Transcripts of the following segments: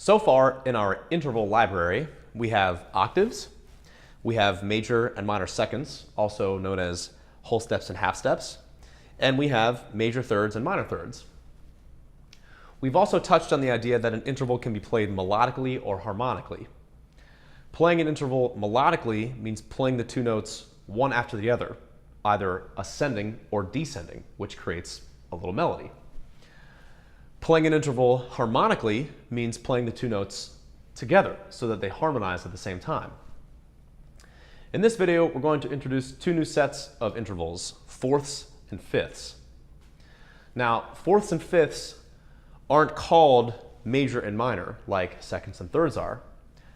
So far in our interval library, we have octaves, we have major and minor seconds, also known as whole steps and half steps, and we have major thirds and minor thirds. We've also touched on the idea that an interval can be played melodically or harmonically. Playing an interval melodically means playing the two notes one after the other, either ascending or descending, which creates a little melody. Playing an interval harmonically means playing the two notes together so that they harmonize at the same time. In this video, we're going to introduce two new sets of intervals, fourths and fifths. Now, fourths and fifths aren't called major and minor like seconds and thirds are.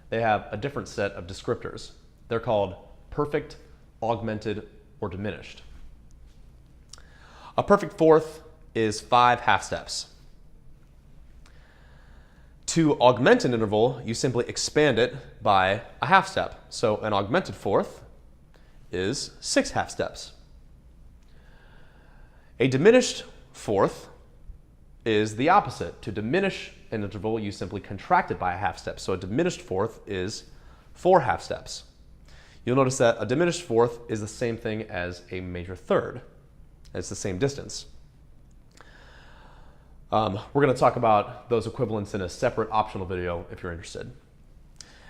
They have a different set of descriptors. They're called perfect, augmented, or diminished. A perfect fourth is 5 half steps. To augment an interval, you simply expand it by a half step. So an augmented fourth is 6 half steps. A diminished fourth is the opposite. To diminish an interval, you simply contract it by a half step. So a diminished fourth is 4 half steps. You'll notice that a diminished fourth is the same thing as a major third. It's the same distance. We're going to talk about those equivalents in a separate optional video if you're interested.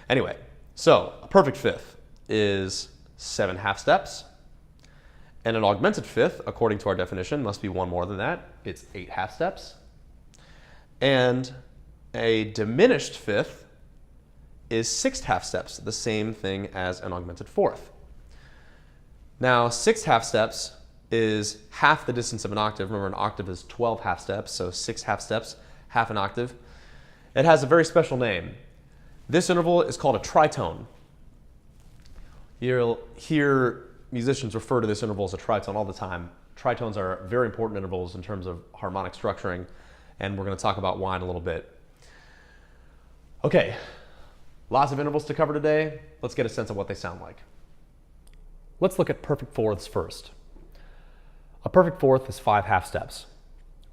Anyway, so a perfect fifth is 7 half steps, and an augmented fifth, according to our definition, must be one more than that. It's 8 half steps. And a diminished fifth is 6 half steps, the same thing as an augmented fourth. Now, 6 half steps is half the distance of an octave. Remember, an octave is 12 half steps, so 6 half steps, half an octave. It has a very special name. This interval is called a tritone. You'll hear musicians refer to this interval as a tritone all the time. Tritones are very important intervals in terms of harmonic structuring, and we're going to talk about why in a little bit. Okay, lots of intervals to cover today. Let's get a sense of what they sound like. Let's look at perfect fourths first. A perfect fourth is 5 half steps.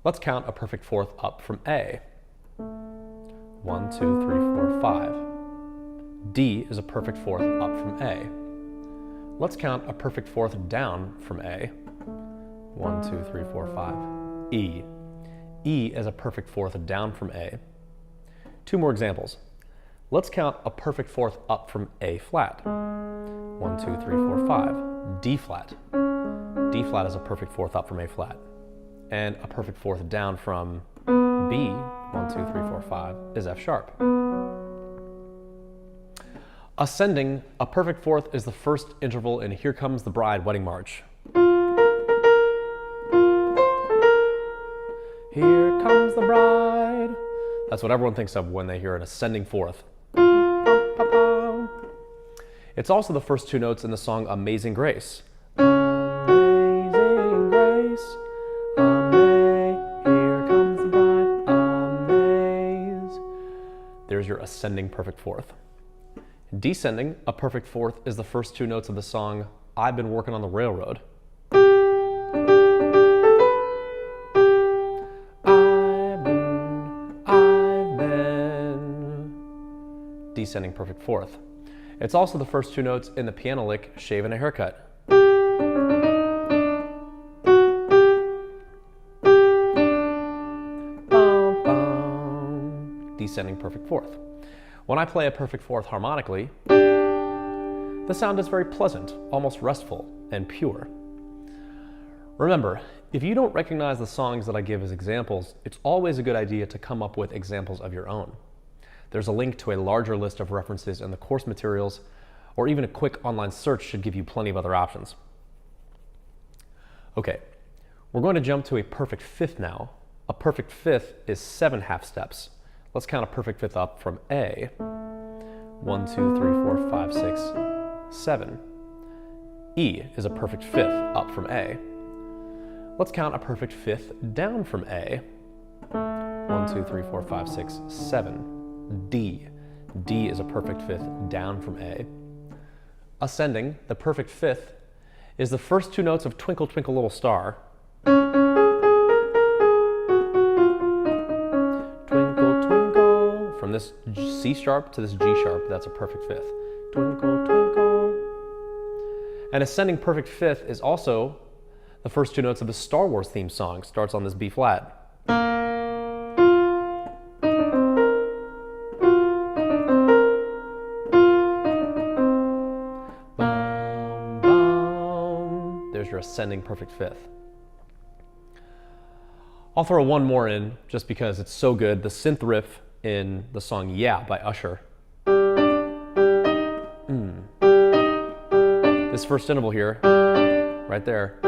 Let's count a perfect fourth up from A. 1, 2, 3, 4, 5. D is a perfect fourth up from A. Let's count a perfect fourth down from A. 1, 2, 3, 4, 5. E. E is a perfect fourth down from A. 2 more examples. Let's count a perfect fourth up from A flat. 1, 2, 3, 4, 5. D flat. D flat is a perfect fourth up from A flat. And a perfect fourth down from B, 1, 2, 3, 4, 5, is F sharp. Ascending, a perfect fourth is the first interval in Here Comes the Bride Wedding March. Here comes the bride. That's what everyone thinks of when they hear an ascending fourth. It's also the first 2 notes in the song Amazing Grace. Amazing Grace, here comes the bride, amaze. There's your ascending perfect fourth. Descending, a perfect fourth is the first 2 notes of the song I've Been Working on the Railroad. I've been. Descending perfect fourth. It's also the first 2 notes in the piano lick Shaving a Haircut. Descending perfect fourth. When I play a perfect fourth harmonically, the sound is very pleasant, almost restful and pure. Remember, if you don't recognize the songs that I give as examples, it's always a good idea to come up with examples of your own. There's a link to a larger list of references in the course materials, or even a quick online search should give you plenty of other options. Okay, we're going to jump to a perfect fifth now. A perfect fifth is 7 half steps. Let's count a perfect fifth up from A. 1, 2, 3, 4, 5, 6, 7. E is a perfect fifth up from A. Let's count a perfect fifth down from A. 1, 2, 3, 4, 5, 6, 7. D. D is a perfect fifth down from A. Ascending, the perfect fifth, is the first 2 notes of Twinkle, Twinkle, Little Star. Twinkle, twinkle, from from this C sharp to this G sharp, that's a perfect fifth. Twinkle, twinkle. An ascending perfect fifth is also the first two notes of the Star Wars theme song. Starts on this B flat. Boom, boom. There's your ascending perfect fifth. I'll throw one more in just because it's so good. The synth riff in the song Yeah by Usher. This first interval here, right there,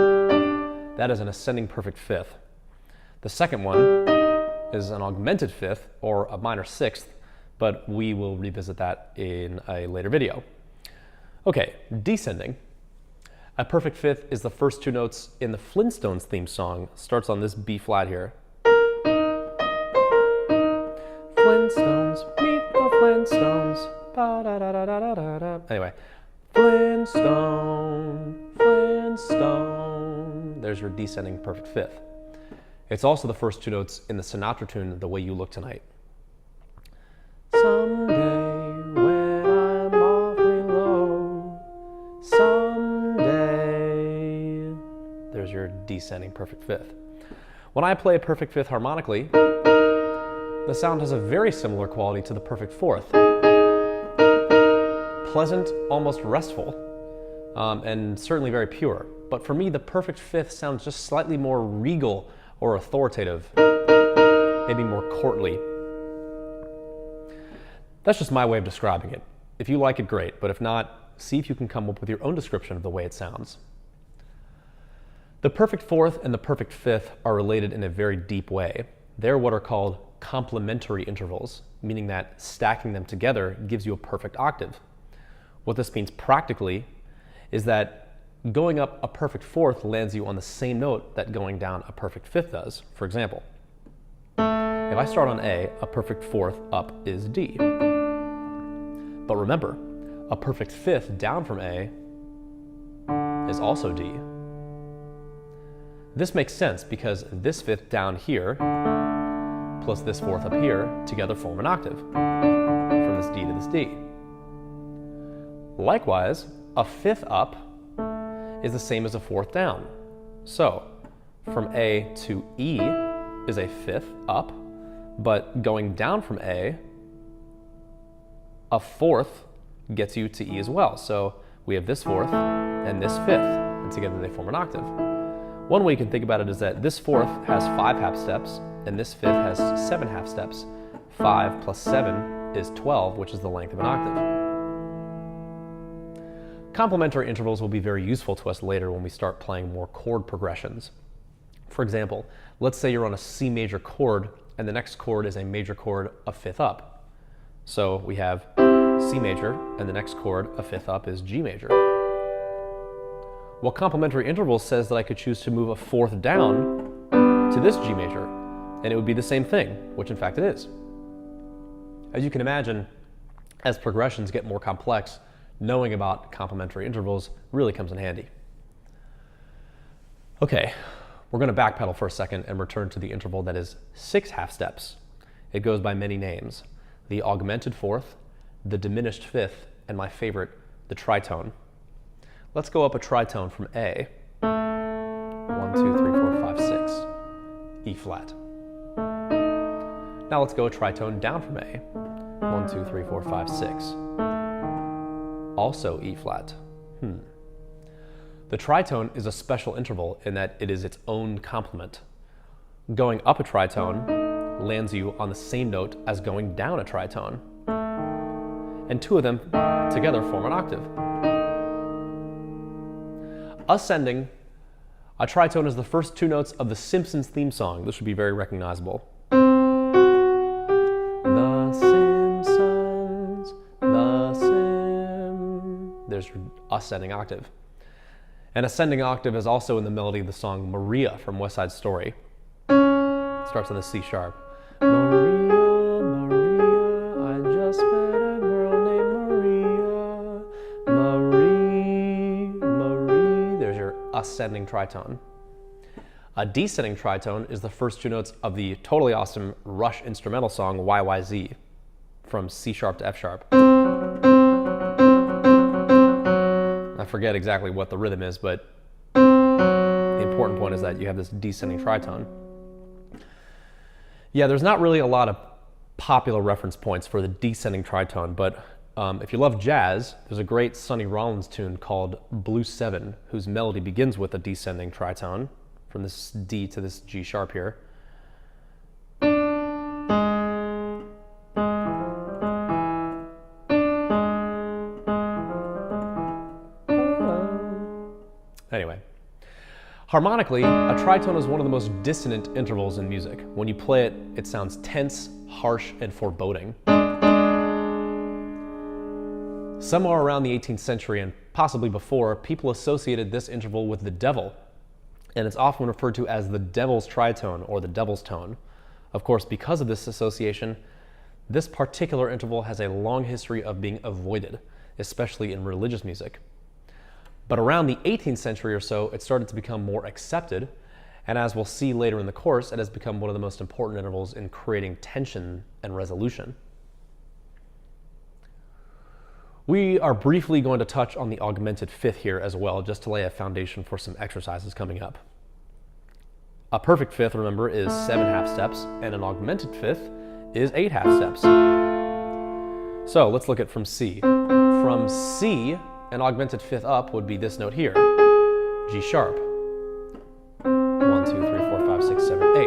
that is an ascending perfect fifth. The second one is an augmented fifth or a minor sixth, but we will revisit that in a later video. Okay, descending. A perfect fifth is the first two notes in the Flintstones theme song. Starts on this B flat here. Flintstones, meet the Flintstones. Ba-da-da-da-da-da-da. Anyway, Flintstone, Flintstone. There's your descending perfect fifth. It's also the first two notes in the Sinatra tune, The Way You Look Tonight. Someday when I'm awfully low, someday. There's your descending perfect fifth. When I play a perfect fifth harmonically, the sound has a very similar quality to the perfect fourth. Pleasant, almost restful, and certainly very pure. But for me, the perfect fifth sounds just slightly more regal or authoritative, maybe more courtly. That's just my way of describing it. If you like it, great, but if not, see if you can come up with your own description of the way it sounds. The perfect fourth and the perfect fifth are related in a very deep way. They're what are called complementary intervals, meaning that stacking them together gives you a perfect octave. What this means practically is that going up a perfect fourth lands you on the same note that going down a perfect fifth does. For example, if I start on A, a perfect fourth up is D. But remember, a perfect fifth down from A is also D. This makes sense because this fifth down here plus this fourth up here together form an octave from this D to this D. Likewise, a fifth up is the same as a fourth down. So, from A to E is a fifth up, but going down from A, a fourth gets you to E as well. So we have this fourth and this fifth, and together they form an octave. One way you can think about it is that this fourth has 5 half steps, and this fifth has 7 half steps. 5 plus 7 is 12, which is the length of an octave. Complementary intervals will be very useful to us later when we start playing more chord progressions. For example, let's say you're on a C major chord and the next chord is a major chord a fifth up. So we have C major and the next chord a fifth up is G major. Well, complementary intervals says that I could choose to move a fourth down to this G major and it would be the same thing, which in fact it is. As you can imagine, as progressions get more complex, knowing about complementary intervals really comes in handy. Okay, we're going to backpedal for a second and return to the interval that is 6 half steps. It goes by many names: the augmented fourth, the diminished fifth, and my favorite, the tritone. Let's go up a tritone from A. 1, 2, 3, 4, 5, 6. E flat. Now let's go a tritone down from A. 1, 2, 3, 4, 5, 6. Also E flat. The tritone is a special interval in that it is its own complement. Going up a tritone lands you on the same note as going down a tritone. And two of them together form an octave. Ascending, a tritone is the first 2 notes of the Simpsons theme song. This should be very recognizable. The Simpsons, the There's your ascending octave. An ascending octave is also in the melody of the song Maria from West Side Story. It starts on the C sharp. Maria, Maria, I just met a girl named Maria. Marie. There's your ascending tritone. A descending tritone is the first 2 notes of the totally awesome Rush instrumental song YYZ. from C sharp to F sharp. I forget exactly what the rhythm is, but the important point is that you have this descending tritone. Yeah, there's not really a lot of popular reference points for the descending tritone, but if you love jazz, there's a great Sonny Rollins tune called Blues 7, whose melody begins with a descending tritone from this D to this G sharp here. Anyway, harmonically, a tritone is one of the most dissonant intervals in music. When you play it, it sounds tense, harsh, and foreboding. Somewhere around the 18th century and possibly before, people associated this interval with the devil, and it's often referred to as the devil's tritone or the devil's tone. Of course, because of this association, this particular interval has a long history of being avoided, especially in religious music. But around the 18th century or so, it started to become more accepted, and as we'll see later in the course, it has become one of the most important intervals in creating tension and resolution. We are briefly going to touch on the augmented fifth here as well, just to lay a foundation for some exercises coming up. A perfect fifth, remember, is 7 half steps, and an augmented fifth is 8 half steps. So let's look at from C. From C, an augmented fifth up would be this note here, G sharp. 1, 2, 3, 4, 5, 6, 7, 8.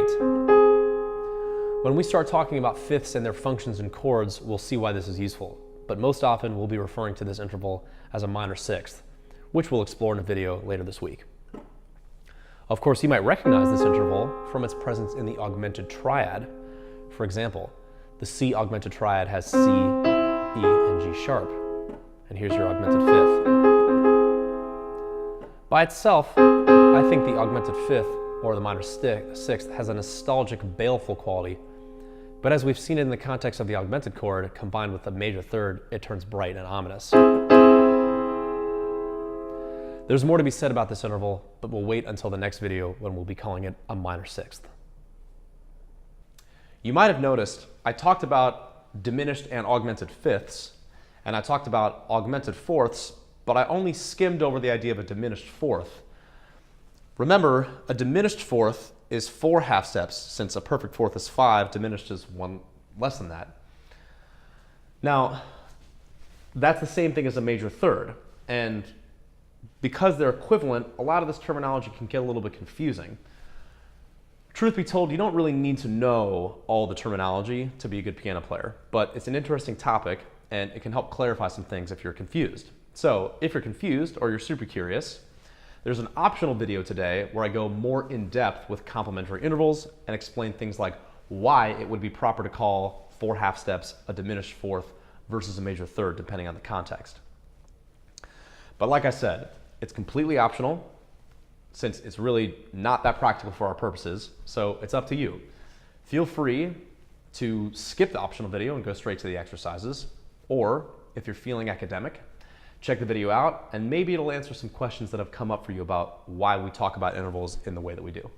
When we start talking about fifths and their functions and chords, we'll see why this is useful. But most often we'll be referring to this interval as a minor sixth, which we'll explore in a video later this week. Of course, you might recognize this interval from its presence in the augmented triad. For example, the C augmented triad has C, E, and G sharp. And here's your augmented fifth. By itself, I think the augmented fifth, or the minor sixth, has a nostalgic, baleful quality. But as we've seen it in the context of the augmented chord, combined with the major third, it turns bright and ominous. There's more to be said about this interval, but we'll wait until the next video when we'll be calling it a minor sixth. You might have noticed I talked about diminished and augmented fifths, and I talked about augmented fourths, but I only skimmed over the idea of a diminished fourth. Remember, a diminished fourth is 4 half steps. Since a perfect fourth is 5, diminished is 1 less than that. Now, that's the same thing as a major third, and because they're equivalent, a lot of this terminology can get a little bit confusing. Truth be told, you don't really need to know all the terminology to be a good piano player, but it's an interesting topic, and it can help clarify some things if you're confused. So if you're confused or you're super curious, there's an optional video today where I go more in depth with complementary intervals and explain things like why it would be proper to call 4 half steps a diminished fourth versus a major third, depending on the context. But like I said, it's completely optional since it's really not that practical for our purposes, so it's up to you. Feel free to skip the optional video and go straight to the exercises, or if you're feeling academic, check the video out and maybe it'll answer some questions that have come up for you about why we talk about intervals in the way that we do.